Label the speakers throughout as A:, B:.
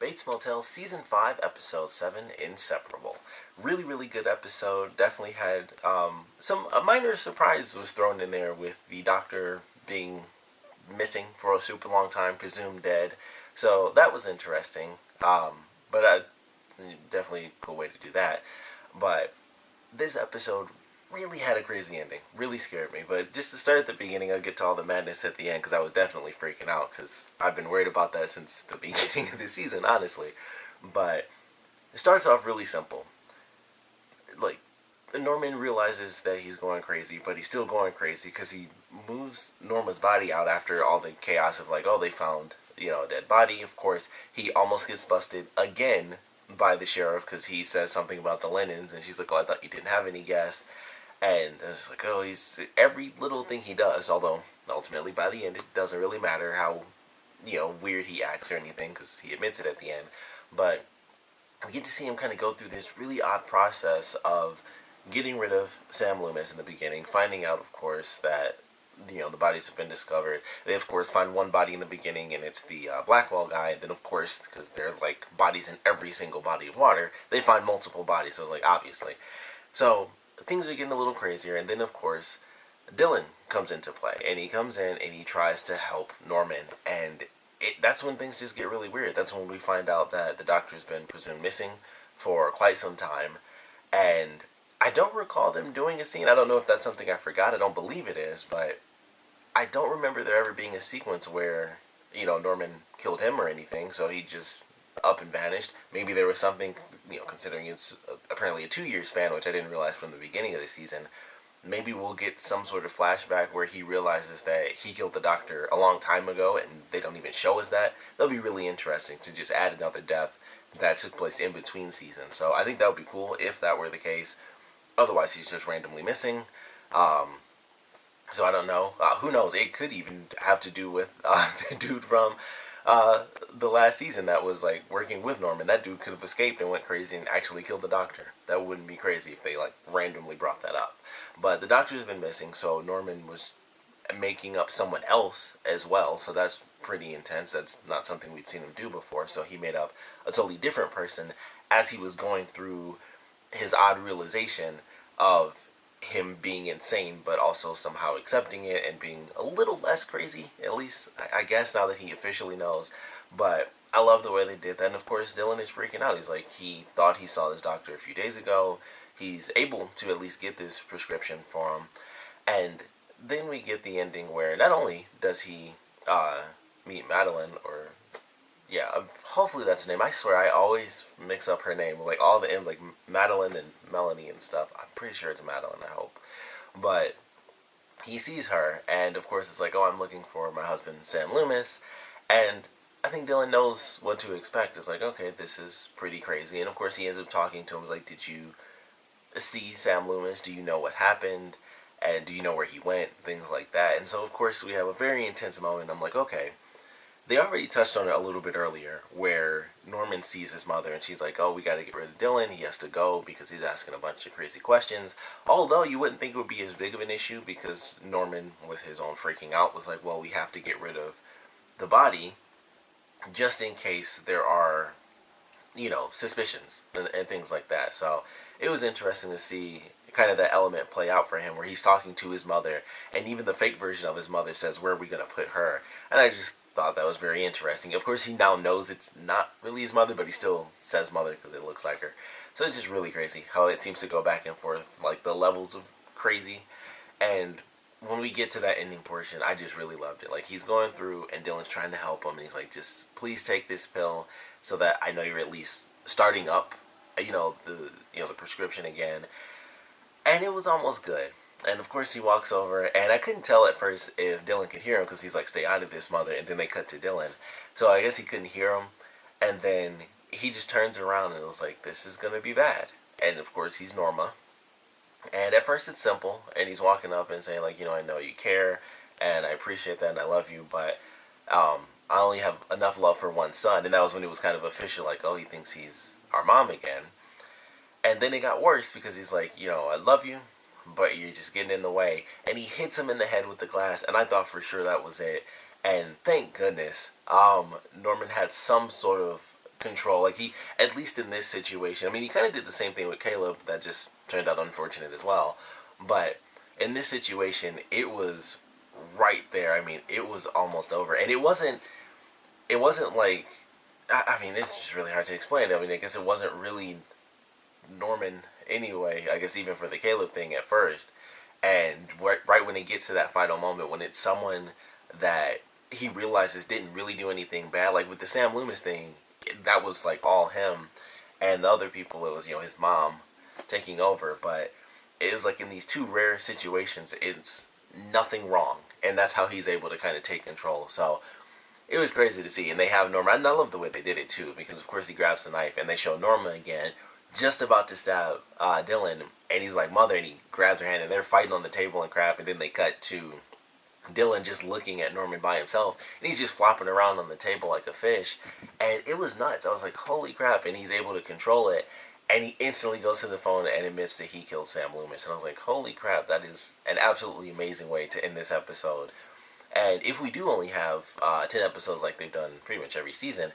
A: Bates Motel Season 5, Episode 7, Inseparable. Really, really good episode. Definitely had a minor surprise was thrown in there with the doctor being missing for a super long time, presumed dead. So that was interesting. But definitely a cool way to do that. But this episode really had a crazy ending. Really scared me. But just to start at the beginning, I'll get to all the madness at the end because I was definitely freaking out because I've been worried about that since the beginning of the season, honestly. But it starts off really simple. Like, Norman realizes that he's going crazy, but he's still going crazy because he moves Norma's body out after all the chaos of like, oh, they found, a dead body. Of course, he almost gets busted again by the sheriff because he says something about the linens, and she's like, oh, I thought you didn't have any gas. And it's like, oh, he's every little thing he does, although ultimately by the end it doesn't really matter how, weird he acts or anything because he admits it at the end. But we get to see him kind of go through this really odd process of getting rid of Sam Loomis in the beginning, finding out, of course, that the bodies have been discovered. They, of course, find one body in the beginning, and it's the Blackwell guy. And then, of course, because there's like bodies in every single body of water, they find multiple bodies. So, like, obviously. So things are getting a little crazier, and then, of course, Dylan comes into play, and he comes in and he tries to help Norman, and that's when things just get really weird. That's when we find out that the doctor's been presumed missing for quite some time, and I don't recall them doing a scene. I don't know if that's something I forgot. I don't believe it is, but I don't remember there ever being a sequence where, Norman killed him or anything, so he just up and vanished. Maybe there was something, considering it's apparently a 2-year span, which I didn't realize from the beginning of the season. Maybe we'll get some sort of flashback where he realizes that he killed the doctor a long time ago and they don't even show us that. That'll be really interesting to just add another death that took place in between seasons. So I think that would be cool if that were the case. Otherwise, he's just randomly missing. So I don't know. Who knows? It could even have to do with the dude from the last season that was like working with Norman. That dude could have escaped and went crazy and actually killed the doctor. That wouldn't be crazy if they like randomly brought that up. But the doctor's been missing, so Norman was making up someone else as well. So that's pretty intense. That's not something we'd seen him do before. So he made up a totally different person as he was going through his odd realization of him being insane, but also somehow accepting it and being a little less crazy, at least I guess now that he officially knows. But I love the way they did that. And of course Dylan is freaking out. He's like, he thought he saw this doctor a few days ago. He's able to at least get this prescription for him. And then we get the ending where not only does he meet Madeline, or yeah, hopefully that's her name. I swear I always mix up her name. Like all the names, like Madeline and Melanie and stuff. I'm pretty sure it's Madeline, I hope. But he sees her, and of course it's like, oh, I'm looking for my husband, Sam Loomis. And I think Dylan knows what to expect. It's like, okay, this is pretty crazy. And of course he ends up talking to him. He's like, did you see Sam Loomis? Do you know what happened? And do you know where he went? Things like that. And so of course we have a very intense moment. I'm like, okay. They already touched on it a little bit earlier where Norman sees his mother and she's like, oh, we got to get rid of Dylan. He has to go because he's asking a bunch of crazy questions. Although you wouldn't think it would be as big of an issue because Norman, with his own freaking out, was like, well, we have to get rid of the body just in case there are, suspicions and things like that. So it was interesting to see kind of that element play out for him where he's talking to his mother, and even the fake version of his mother says, where are we going to put her? And I just thought that was very interesting. Of course, he now knows it's not really his mother, but he still says mother because it looks like her. So it's just really crazy how it seems to go back and forth, like the levels of crazy. And when we get to that ending portion, I just really loved it. Like, he's going through and Dylan's trying to help him, and he's like, just please take this pill so that I know you're at least starting up, the prescription again. And it was almost good. And of course he walks over, and I couldn't tell at first if Dylan could hear him because he's like, stay out of this, mother. And then they cut to Dylan. So I guess he couldn't hear him. And then he just turns around and was like, this is going to be bad. And of course he's Norma. And at first it's simple. And he's walking up and saying like, I know you care. And I appreciate that and I love you. But I only have enough love for one son. And that was when it was kind of official. Like, oh, he thinks he's our mom again. And then it got worse because he's like, I love you, but you're just getting in the way. And he hits him in the head with the glass, and I thought for sure that was it. And thank goodness, Norman had some sort of control. Like, he, at least in this situation, I mean, he kind of did the same thing with Caleb that just turned out unfortunate as well. But in this situation, it was right there. I mean, it was almost over. And it wasn't like, I mean, it's just really hard to explain. I mean, I guess it wasn't really Norman anyway, I guess even for the Caleb thing at first. And right when it gets to that final moment, when it's someone that he realizes didn't really do anything bad, like with the Sam Loomis thing, that was like all him. And the other people, it was, his mom taking over. But it was like in these two rare situations, it's nothing wrong. And that's how he's able to kind of take control. So it was crazy to see. And they have Norma, and I love the way they did it too, because of course he grabs the knife and they show Norma again just about to stab Dylan, and he's like, mother, and he grabs her hand, and they're fighting on the table and crap, and then they cut to Dylan just looking at Norman by himself, and he's just flopping around on the table like a fish, and it was nuts. I was like, holy crap, and he's able to control it, and he instantly goes to the phone and admits that he killed Sam Loomis, and I was like, holy crap, that is an absolutely amazing way to end this episode. And if we do only have 10 episodes like they've done pretty much every season,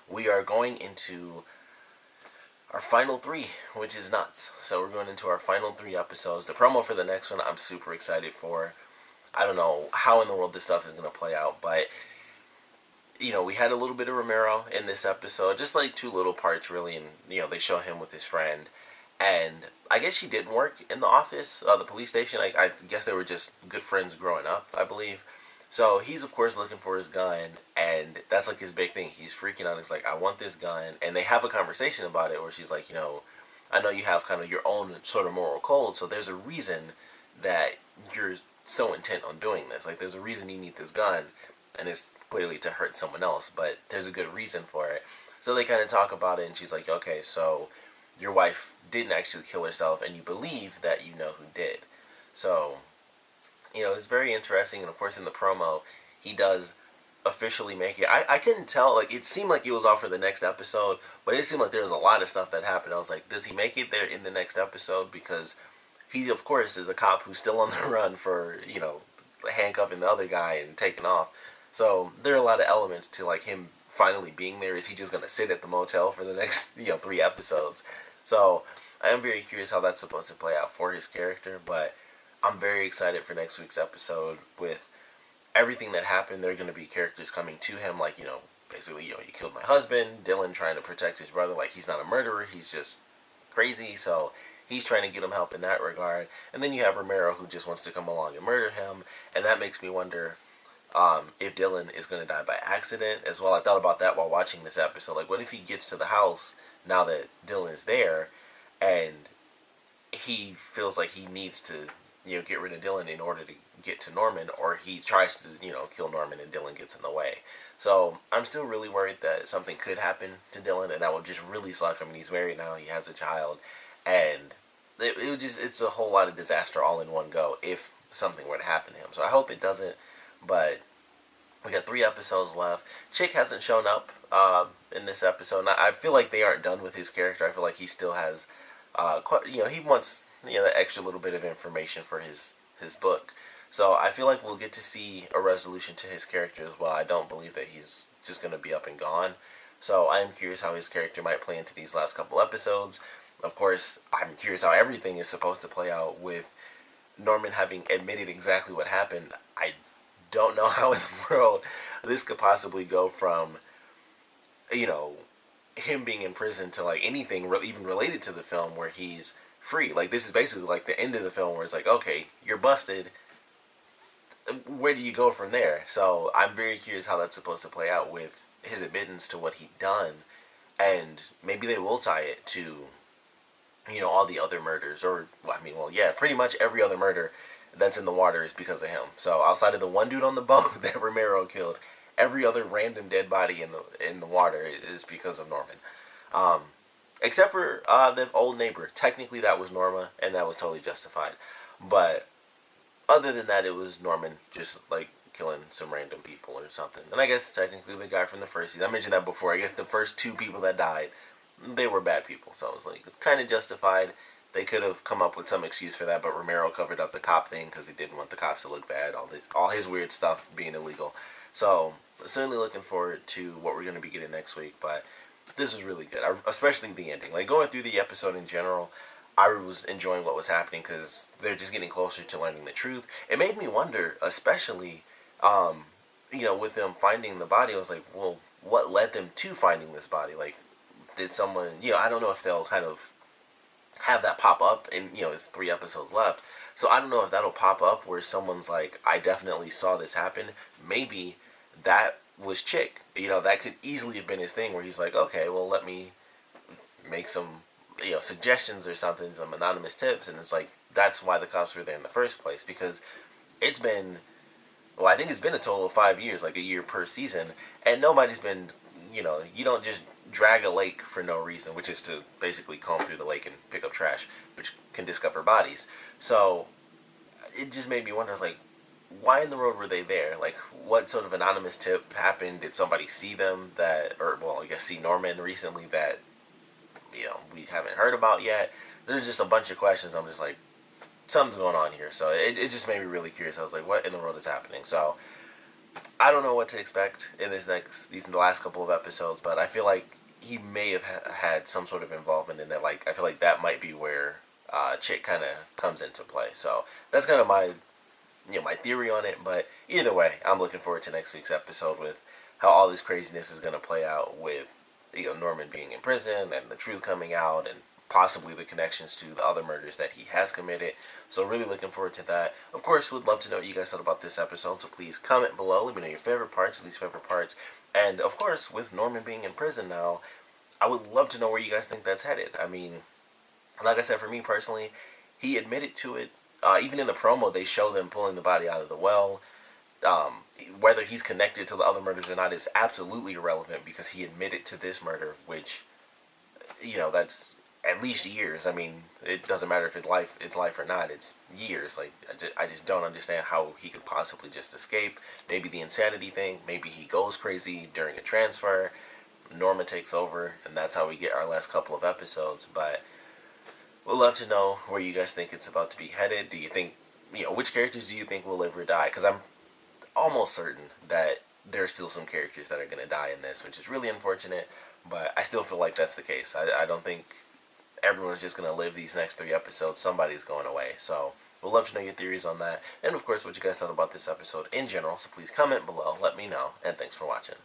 A: we are going into our final three, which is nuts. So we're going into our final 3 episodes. The promo for the next one I'm super excited for. I don't know how in the world this stuff is going to play out, but we had a little bit of Romero in this episode, just like 2 little parts really, and they show him with his friend, and I guess she didn't work in the office, the police station. I guess they were just good friends growing up, I believe. So he's of course looking for his gun, and that's like his big thing. He's freaking out. He's like, I want this gun. And they have a conversation about it where she's like, I know you have kind of your own sort of moral code, so there's a reason that you're so intent on doing this. Like, there's a reason you need this gun, and it's clearly to hurt someone else, but there's a good reason for it. So they kind of talk about it, and she's like, okay, so your wife didn't actually kill herself, and you believe that you know who did. So it's very interesting, and of course in the promo, he does officially make it. I couldn't tell, like, it seemed like it was off for the next episode, but it seemed like there was a lot of stuff that happened. I was like, does he make it there in the next episode? Because he, of course, is a cop who's still on the run for, handcuffing the other guy and taking off. So there are a lot of elements to, like, him finally being there. Is he just going to sit at the motel for the next, 3 episodes? So I am very curious how that's supposed to play out for his character, but I'm very excited for next week's episode. With everything that happened, there are going to be characters coming to him, like, basically, you killed my husband. Dylan trying to protect his brother, like, he's not a murderer, he's just crazy, so he's trying to get him help in that regard. And then you have Romero, who just wants to come along and murder him, and that makes me wonder if Dylan is going to die by accident as well. I thought about that while watching this episode. Like, what if he gets to the house now that Dylan is there, and he feels like he needs to get rid of Dylan in order to get to Norman, or he tries to, kill Norman and Dylan gets in the way. So I'm still really worried that something could happen to Dylan, and that would just really suck. I mean, he's married now, he has a child, and it's a whole lot of disaster all in one go if something were to happen to him. So I hope it doesn't, but we got 3 episodes left. Chick hasn't shown up in this episode, and I feel like they aren't done with his character. I feel like he still has, he wants that extra little bit of information for his book. So I feel like we'll get to see a resolution to his character as well. I don't believe that he's just going to be up and gone. So I am curious how his character might play into these last couple episodes. Of course, I'm curious how everything is supposed to play out with Norman having admitted exactly what happened. I don't know how in the world this could possibly go from, him being in prison to, like, anything even related to the film where he's free. Like, this is basically like the end of the film where it's like, okay, you're busted. Where do you go from there? So I'm very curious how that's supposed to play out with his admittance to what he'd done, and maybe they will tie it to, all the other murders, or, yeah, pretty much every other murder that's in the water is because of him. So outside of the one dude on the boat that Romero killed, every other random dead body in the water is because of Norman. Except for the old neighbor. Technically that was Norma, and that was totally justified. But other than that, it was Norman just, like, killing some random people or something. And I guess technically the guy from the first season, I mentioned that before, I guess the first 2 people that died, they were bad people. So it was like, it's kind of justified. They could have come up with some excuse for that, but Romero covered up the cop thing because he didn't want the cops to look bad. All his weird stuff being illegal. So certainly looking forward to what we're going to be getting next week. But this was really good, especially the ending. Like, going through the episode in general, I was enjoying what was happening because they're just getting closer to learning the truth. It made me wonder, especially, with them finding the body. I was like, well, what led them to finding this body? Like, did someone, I don't know if they'll kind of have that pop up, and it's 3 episodes left, so I don't know if that'll pop up where someone's like, I definitely saw this happen. Maybe that was Chick. That could easily have been his thing, where he's like, okay, well, let me make some suggestions or something, some anonymous tips, and it's like, that's why the cops were there in the first place. Because it's been, well, I think it's been a total of 5 years, like a year per season, and nobody's been, you don't just drag a lake for no reason, which is to basically comb through the lake and pick up trash, which can discover bodies. So it just made me wonder, I was like, why in the world were they there? Like, what sort of anonymous tip happened? Did somebody see them or, well, I guess see Norman recently that, we haven't heard about yet? There's just a bunch of questions. I'm just like, something's going on here. So it just made me really curious. I was like, what in the world is happening? So I don't know what to expect in these last couple of episodes, but I feel like he may have had some sort of involvement in that. Like, I feel like that might be where Chick kind of comes into play. So that's kind of my theory on it. But either way, I'm looking forward to next week's episode with how all this craziness is going to play out with Norman being in prison and the truth coming out, and possibly the connections to the other murders that he has committed. So really looking forward to that. Of course, would love to know what you guys thought about this episode, so please comment below. Let me know your favorite parts, least favorite parts. And of course, with Norman being in prison now, I would love to know where you guys think that's headed. I mean, like I said, for me personally, he admitted to it. Even in the promo, they show them pulling the body out of the well. Whether he's connected to the other murders or not is absolutely irrelevant, because he admitted to this murder, which, that's at least years. I mean, it doesn't matter if it's life or not. It's years. Like, I just don't understand how he could possibly just escape. Maybe the insanity thing. Maybe he goes crazy during a transfer. Norma takes over, and that's how we get our last couple of episodes. But we'd love to know where you guys think it's about to be headed. Do you think, which characters do you think will live or die? Because I'm almost certain that there's still some characters that are going to die in this, which is really unfortunate. But I still feel like that's the case. I don't think everyone's just going to live these next 3 episodes. Somebody's going away. So we'd love to know your theories on that. And of course, what you guys thought about this episode in general. So please comment below. Let me know. And thanks for watching.